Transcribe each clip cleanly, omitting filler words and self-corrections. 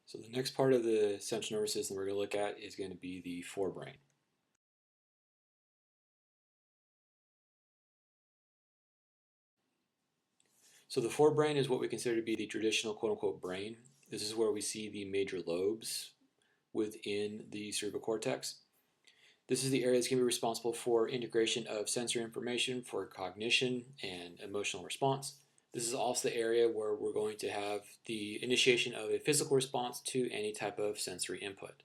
So the next part of the central nervous system we're going to look at is going to be the forebrain. So the forebrain is what we consider to be the traditional quote-unquote brain. This is where we see the major lobes within the cerebral cortex. This is the area that's going to be responsible for integration of sensory information for cognition and emotional response. This is also the area where we're going to have the initiation of a physical response to any type of sensory input.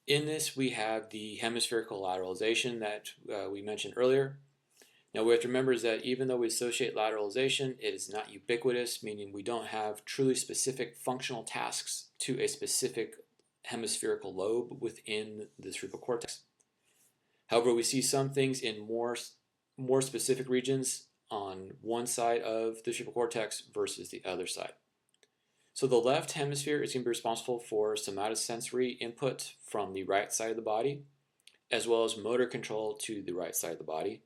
In this, we have the hemispherical lateralization that we mentioned earlier. Now, what we have to remember is that even though we associate lateralization, it is not ubiquitous, meaning we don't have truly specific functional tasks to a specific hemispherical lobe within the cerebral cortex. However, we see some things in more specific regions on one side of the cerebral cortex versus the other side. So the left hemisphere is going to be responsible for somatosensory input from the right side of the body, as well as motor control to the right side of the body.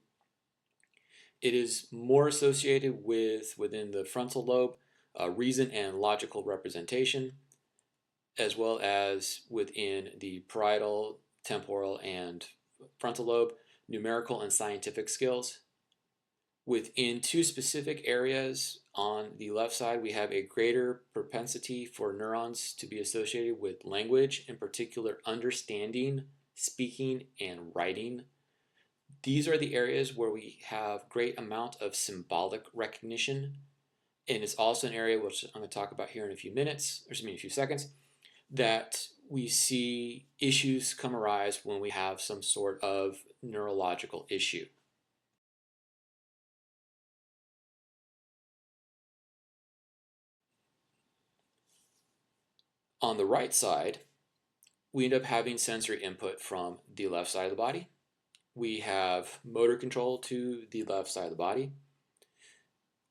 It is more associated with, within the frontal lobe, reason and logical representation, as well as within the parietal, temporal, and frontal lobe, numerical and scientific skills. Within two specific areas on the left side, we have a greater propensity for neurons to be associated with language, in particular understanding, speaking, and writing. These are the areas where we have great amount of symbolic recognition, and it's also an area which I'm going to talk about here in a few minutes, or excuse me, a few seconds, that we see issues arise when we have some sort of neurological issue. On the right side, we end up having sensory input from the left side of the body. We have motor control to the left side of the body.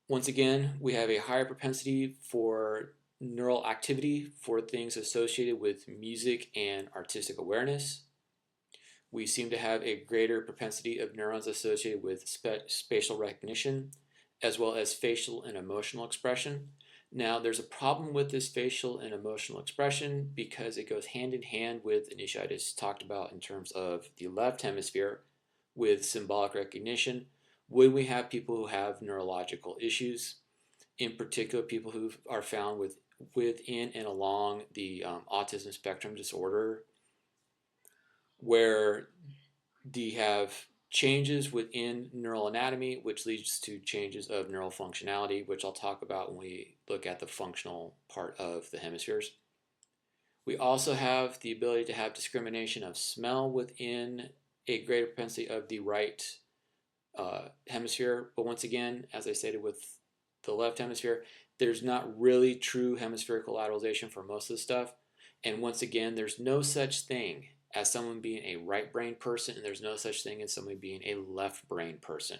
Once again, we have a higher propensity for neural activity for things associated with music and artistic awareness. We seem to have a greater propensity of neurons associated with spatial recognition, as well as facial and emotional expression. Now, there's a problem with this facial and emotional expression because it goes hand in hand with an issue I just talked about in terms of the left hemisphere with symbolic recognition. When we have people who have neurological issues, in particular people who are found within and along the autism spectrum disorder, where they have changes within neural anatomy, which leads to changes of neural functionality, which I'll talk about when we look at the functional part of the hemispheres. We also have the ability to have discrimination of smell within a greater propensity of the right hemisphere. But once again, as I stated with the left hemisphere, there's not really true hemispherical lateralization for most of the stuff. And once again, there's no such thing as someone being a right brain person, and there's no such thing as someone being a left brain person.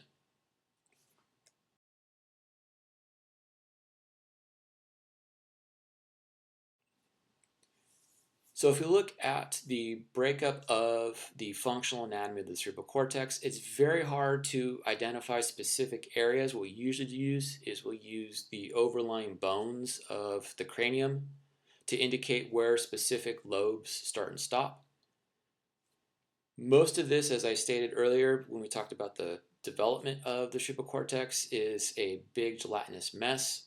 So if you look at the breakup of the functional anatomy of the cerebral cortex, it's very hard to identify specific areas. What we usually use is we'll use the overlying bones of the cranium to indicate where specific lobes start and stop. Most of this, as I stated earlier when we talked about the development of the cerebral cortex, is a big gelatinous mess.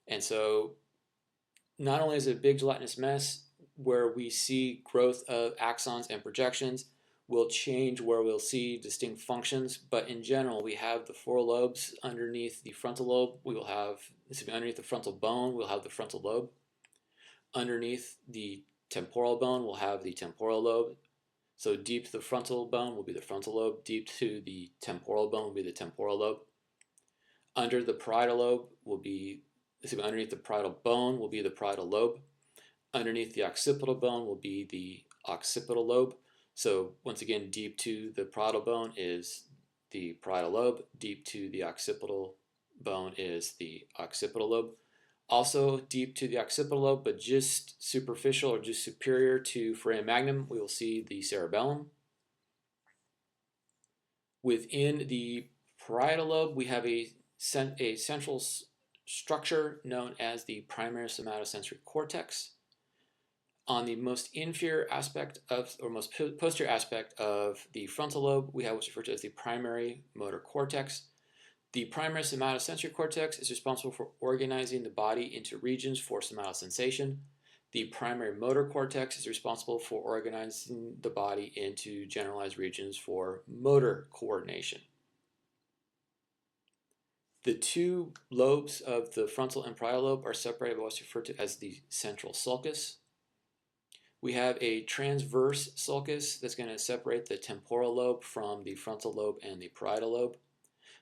And so not only is it a big gelatinous mess where we see growth of axons and projections, will change where we'll see distinct functions, but in general we have the four lobes underneath the frontal lobe. We will have, underneath the frontal bone, we'll have the frontal lobe. Underneath the temporal bone, we'll have the temporal lobe. So deep to the frontal bone will be the frontal lobe. Deep to the temporal bone will be the temporal lobe. Under the parietal lobe will be, underneath the parietal bone will be the parietal lobe. Underneath the occipital bone will be the occipital lobe. So once again, deep to the parietal bone is the parietal lobe. Deep to the occipital bone is the occipital lobe. Also deep to the occipital lobe, but just superficial or just superior to foramen magnum, we will see the cerebellum. Within the parietal lobe, we have a a central structure known as the primary somatosensory cortex. On the most inferior aspect of, or most posterior aspect of the frontal lobe, we have what's referred to as the primary motor cortex. The primary somatosensory cortex is responsible for organizing the body into regions for somatosensation. The primary motor cortex is responsible for organizing the body into generalized regions for motor coordination. The two lobes of the frontal and parietal lobe are separated by what's referred to as the central sulcus. We have a transverse sulcus that's going to separate the temporal lobe from the frontal lobe and the parietal lobe.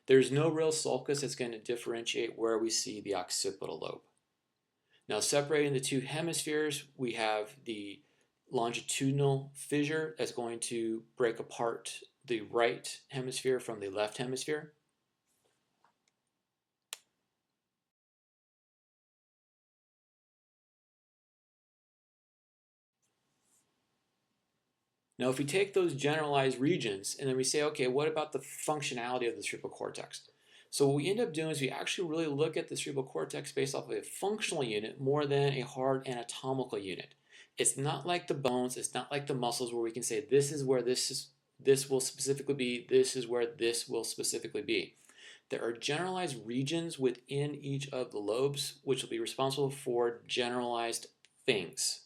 There's no real sulcus that's going to differentiate where we see the occipital lobe. Now, separating the two hemispheres, we have the longitudinal fissure that's going to break apart the right hemisphere from the left hemisphere. Now, if we take those generalized regions and then we say, okay, what about the functionality of the cerebral cortex? So what we end up doing is we actually really look at the cerebral cortex based off of a functional unit more than a hard anatomical unit. It's not like the bones, it's not like the muscles where we can say this is where this will specifically be, this is where this will specifically be. There are generalized regions within each of the lobes which will be responsible for generalized things.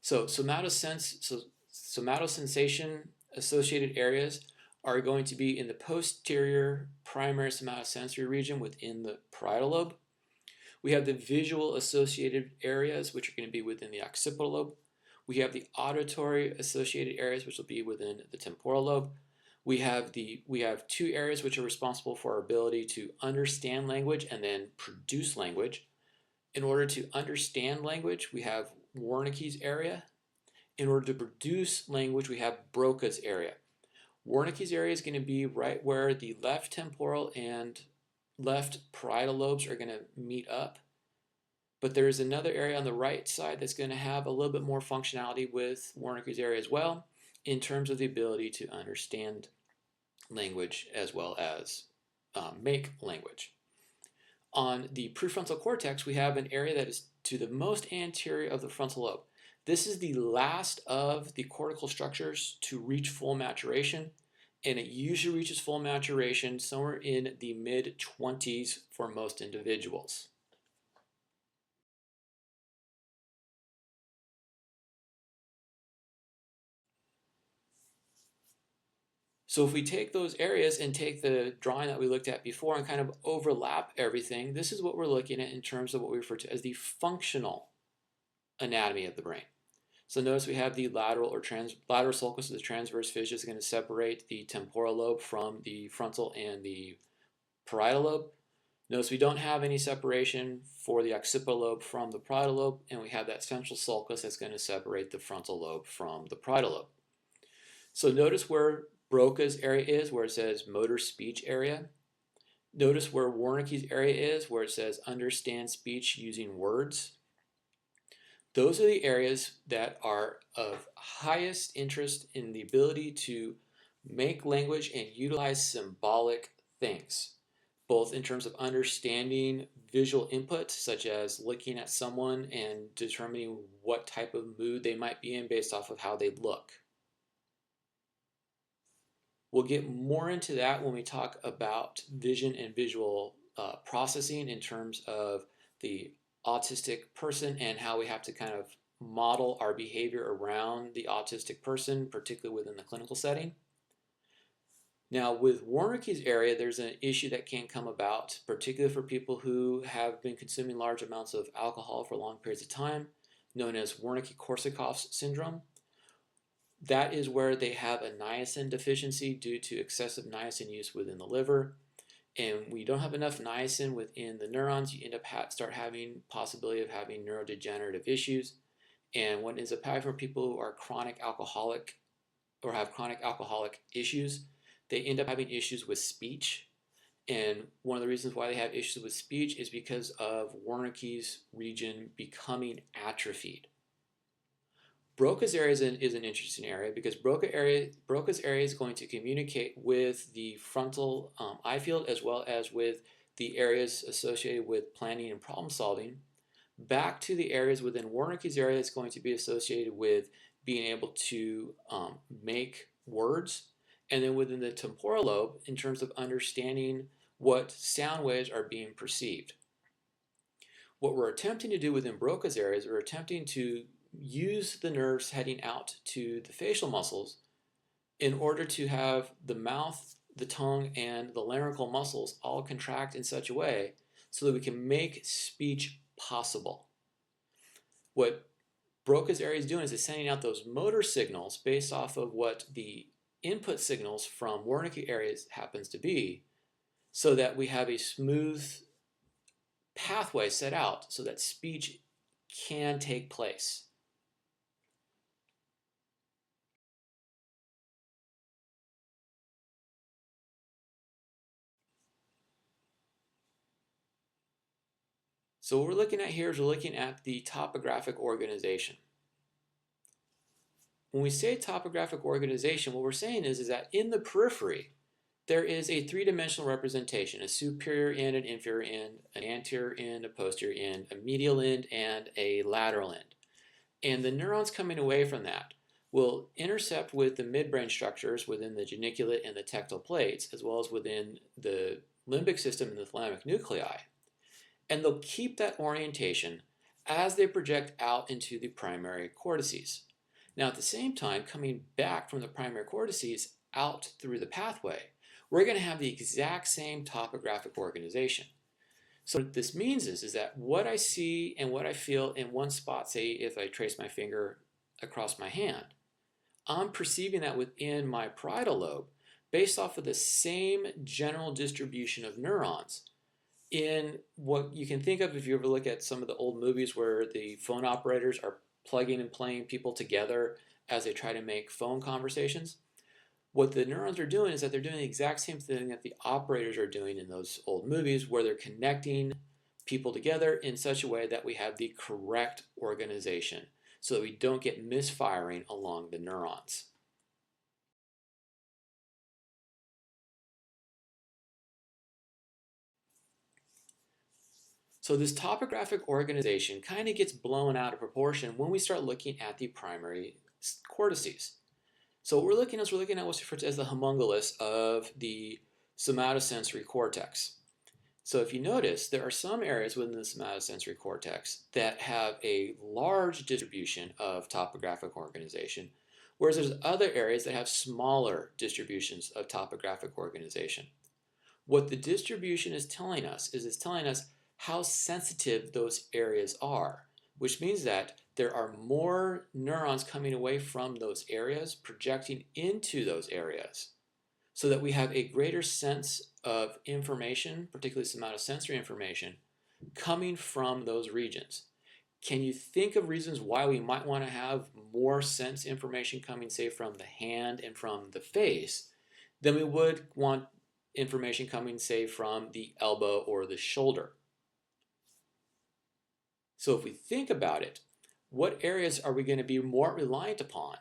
So somatosensation associated areas are going to be in the posterior primary somatosensory region within the parietal lobe. We have the visual associated areas, which are going to be within the occipital lobe. We have the auditory associated areas, which will be within the temporal lobe. We have two areas which are responsible for our ability to understand language and then produce language. In order to understand language, we have Wernicke's area. In order to produce language, we have Broca's area. Wernicke's area is going to be right where the left temporal and left parietal lobes are going to meet up. But there is another area on the right side that's going to have a little bit more functionality with Wernicke's area as well, in terms of the ability to understand language as well as make language. On the prefrontal cortex, we have an area that is to the most anterior of the frontal lobe. This is the last of the cortical structures to reach full maturation, and it usually reaches full maturation somewhere in the mid-20s for most individuals. So if we take those areas and take the drawing that we looked at before and kind of overlap everything, this is what we're looking at in terms of what we refer to as the functional anatomy of the brain. So notice we have the lateral sulcus, the transverse fissure is going to separate the temporal lobe from the frontal and the parietal lobe. Notice we don't have any separation for the occipital lobe from the parietal lobe, and we have that central sulcus that's going to separate the frontal lobe from the parietal lobe. So notice where Broca's area is, where it says motor speech area. Notice where Wernicke's area is, where it says understand speech using words. Those are the areas that are of highest interest in the ability to make language and utilize symbolic things, both in terms of understanding visual input, such as looking at someone and determining what type of mood they might be in based off of how they look. We'll get more into that when we talk about vision and visual processing in terms of the autistic person and how we have to kind of model our behavior around the autistic person, particularly within the clinical setting. Now, with Wernicke's area, there's an issue that can come about, particularly for people who have been consuming large amounts of alcohol for long periods of time, known as Wernicke-Korsakoff's syndrome. That is where they have a niacin deficiency due to excessive niacin use within the liver. And when you don't have enough niacin within the neurons, you end up start having possibility of having neurodegenerative issues. And what ends up happening for people who are chronic alcoholic or have chronic alcoholic issues, they end up having issues with speech. And one of the reasons why they have issues with speech is because of Wernicke's region becoming atrophied. Broca's area is an interesting area because Broca's area is going to communicate with the frontal eye field as well as with the areas associated with planning and problem solving, back to the areas within Wernicke's area that's going to be associated with being able to make words, and then within the temporal lobe in terms of understanding what sound waves are being perceived. What we're attempting to do within Broca's area is we're attempting to use the nerves heading out to the facial muscles in order to have the mouth, the tongue, and the laryngeal muscles all contract in such a way so that we can make speech possible. What Broca's area is doing is it's sending out those motor signals based off of what the input signals from Wernicke areas happens to be, so that we have a smooth pathway set out so that speech can take place. So what we're looking at here is we're looking at the topographic organization. When we say topographic organization, what we're saying is that in the periphery, there is a three-dimensional representation, a superior end, an inferior end, an anterior end, a posterior end, a medial end, and a lateral end. And the neurons coming away from that will intercept with the midbrain structures within the geniculate and the tectal plates, as well as within the limbic system and the thalamic nuclei. And they'll keep that orientation as they project out into the primary cortices. Now, at the same time, coming back from the primary cortices out through the pathway, we're going to have the exact same topographic organization. So what this means is that what I see and what I feel in one spot, say if I trace my finger across my hand, I'm perceiving that within my parietal lobe based off of the same general distribution of neurons in what you can think of if you ever look at some of the old movies where the phone operators are plugging and playing people together as they try to make phone conversations. What the neurons are doing is that they're doing the exact same thing that the operators are doing in those old movies, where they're connecting people together in such a way that we have the correct organization so that we don't get misfiring along the neurons. So this topographic organization kind of gets blown out of proportion when we start looking at the primary cortices. So what we're looking at what's referred to as the homunculus of the somatosensory cortex. So if you notice, there are some areas within the somatosensory cortex that have a large distribution of topographic organization, whereas there's other areas that have smaller distributions of topographic organization. What the distribution is telling us is it's telling us how sensitive those areas are, which means that there are more neurons coming away from those areas, projecting into those areas, so that we have a greater sense of information, particularly somatosensory information, coming from those regions. Can you think of reasons why we might want to have more sense information coming, say, from the hand and from the face than we would want information coming, say, from the elbow or the shoulder? So if we think about it, what areas are we going to be more reliant upon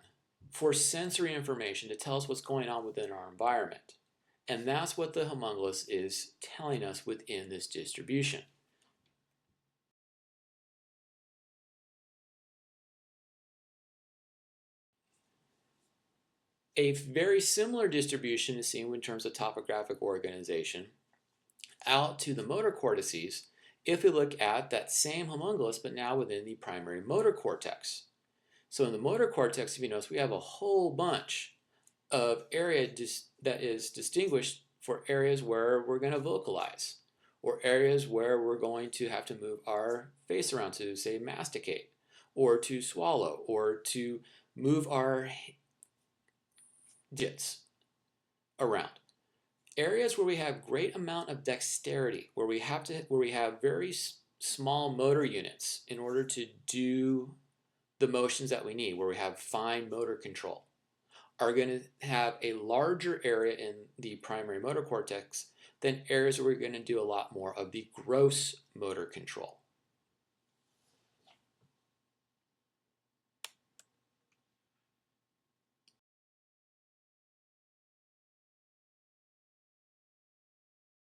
for sensory information to tell us what's going on within our environment? And that's what the homunculus is telling us within this distribution. A very similar distribution is seen in terms of topographic organization out to the motor cortices if we look at that same homunculus, but now within the primary motor cortex. So in the motor cortex, if you notice, we have a whole bunch of area that is distinguished for areas where we're going to vocalize, or areas where we're going to have to move our face around to, say, masticate, or to swallow, or to move our digits around. Areas where we have great amount of dexterity, where we have very small motor units in order to do the motions that we need, where we have fine motor control, are going to have a larger area in the primary motor cortex than areas where we're going to do a lot more of the gross motor control.